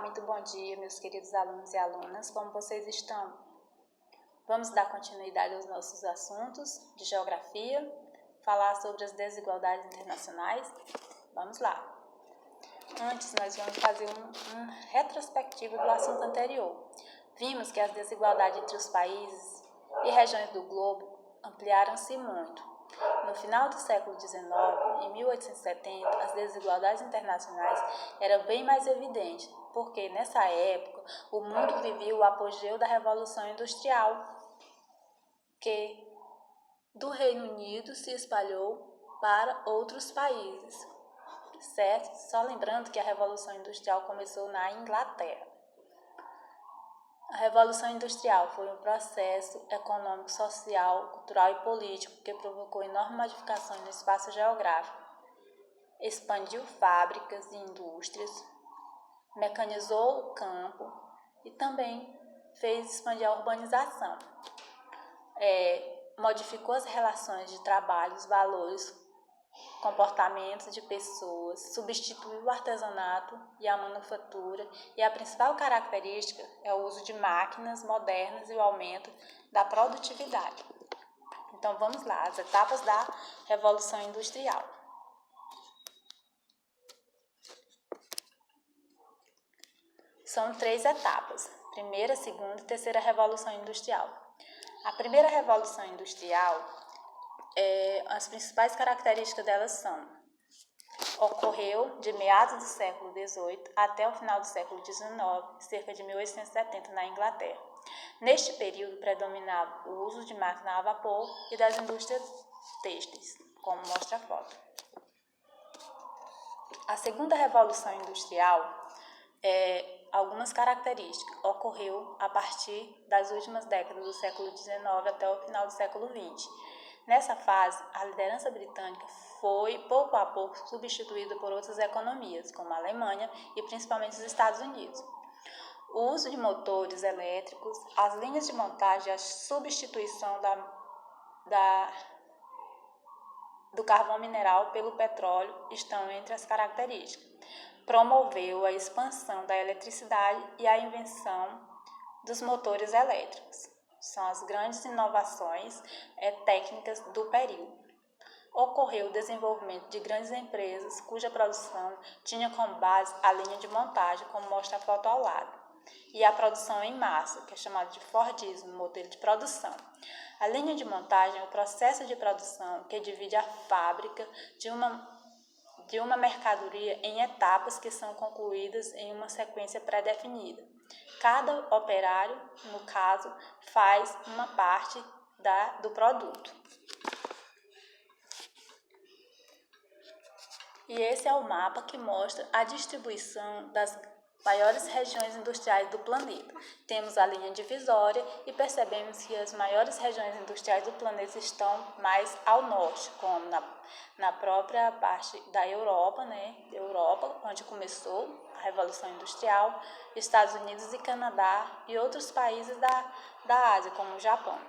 muito bom dia, meus queridos alunos e alunas. Como vocês estão? Vamos dar continuidade aos nossos assuntos de geografia, falar sobre as desigualdades internacionais. Vamos lá. Antes, nós vamos fazer uma retrospectiva do assunto anterior. Vimos que as desigualdades entre os países e regiões do globo ampliaram-se muito. No final do século XIX, em 1870, as desigualdades internacionais eram bem mais evidentes, porque nessa época o mundo vivia o apogeu da Revolução Industrial, que do Reino Unido se espalhou para outros países, certo? Só lembrando que a Revolução Industrial começou na Inglaterra. A Revolução Industrial foi um processo econômico, social, cultural e político que provocou enormes modificações no espaço geográfico. Expandiu fábricas e indústrias, mecanizou o campo e também fez expandir a urbanização. Modificou as relações de trabalho, os valores, comportamentos de pessoas, substituiu o artesanato e a manufatura, e a principal característica é o uso de máquinas modernas e o aumento da produtividade. Então vamos lá, as etapas da Revolução Industrial. São 3 etapas: primeira, segunda e terceira Revolução Industrial. A primeira Revolução Industrial, as principais características delas são: ocorreu de meados do século XVIII até o final do século XIX, cerca de 1870, na Inglaterra. Neste período predominava o uso de máquinas a vapor e das indústrias têxteis, como mostra a foto. A segunda Revolução Industrial, algumas características, ocorreu a partir das últimas décadas do século XIX até o final do século XX. Nessa fase, a liderança britânica foi, pouco a pouco, substituída por outras economias, como a Alemanha e principalmente os Estados Unidos. O uso de motores elétricos, as linhas de montagem e a substituição do carvão mineral pelo petróleo estão entre as características. Promoveu a expansão da eletricidade e a invenção dos motores elétricos. São as grandes inovações técnicas do período. Ocorreu o desenvolvimento de grandes empresas cuja produção tinha como base a linha de montagem, como mostra a foto ao lado, e a produção em massa, que é chamada de Fordismo, modelo de produção. A linha de montagem é o processo de produção que divide a fábrica de uma mercadoria em etapas que são concluídas em uma sequência pré-definida. Cada operário, no caso, faz uma parte do produto. E esse é o mapa que mostra a distribuição das maiores regiões industriais do planeta. Temos a linha divisória e percebemos que as maiores regiões industriais do planeta estão mais ao norte, como na própria parte da Europa, Europa, onde começou a Revolução Industrial, Estados Unidos e Canadá e outros países da Ásia, como o Japão.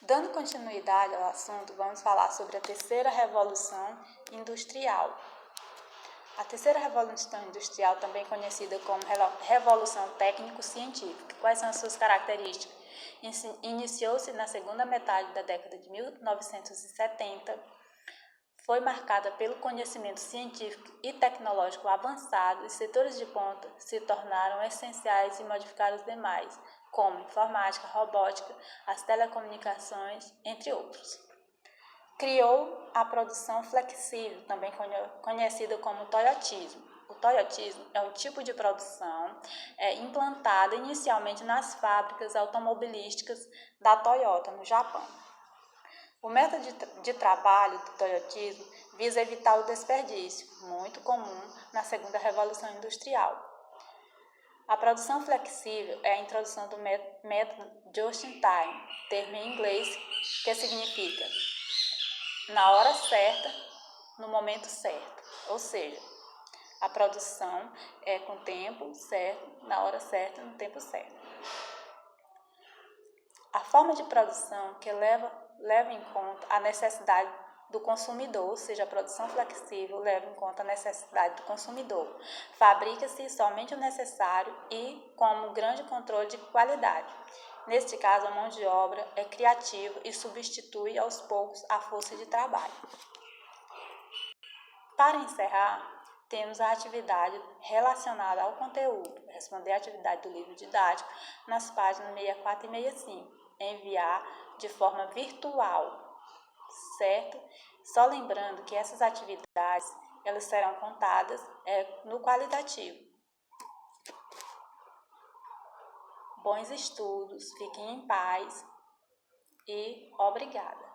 Dando continuidade ao assunto, vamos falar sobre a terceira Revolução Industrial. A terceira Revolução Industrial, também conhecida como Revolução Técnico-Científica. Quais são as suas características? Iniciou-se na segunda metade da década de 1970, foi marcada pelo conhecimento científico e tecnológico avançado, e setores de ponta se tornaram essenciais e modificaram os demais, como informática, robótica, as telecomunicações, entre outros. Criou a produção flexível, também conhecida como toyotismo. O toyotismo é um tipo de produção implantada inicialmente nas fábricas automobilísticas da Toyota, no Japão. O método de trabalho do toyotismo visa evitar o desperdício, muito comum na segunda Revolução Industrial. A produção flexível é a introdução do método just-in-time, termo em inglês que significa na hora certa, no momento certo, ou seja, a produção é com o tempo certo, na hora certa, no tempo certo. A forma de produção que leva em conta a necessidade do consumidor, ou seja, a produção flexível leva em conta a necessidade do consumidor. Fabrica-se somente o necessário e com um grande controle de qualidade. Neste caso, a mão de obra é criativa e substitui aos poucos a força de trabalho. Para encerrar, temos a atividade relacionada ao conteúdo, responder a atividade do livro didático nas páginas 64 e 65, enviar de forma virtual, certo? Só lembrando que essas atividades, elas serão contadas no qualitativo. Bons estudos, fiquem em paz e obrigada.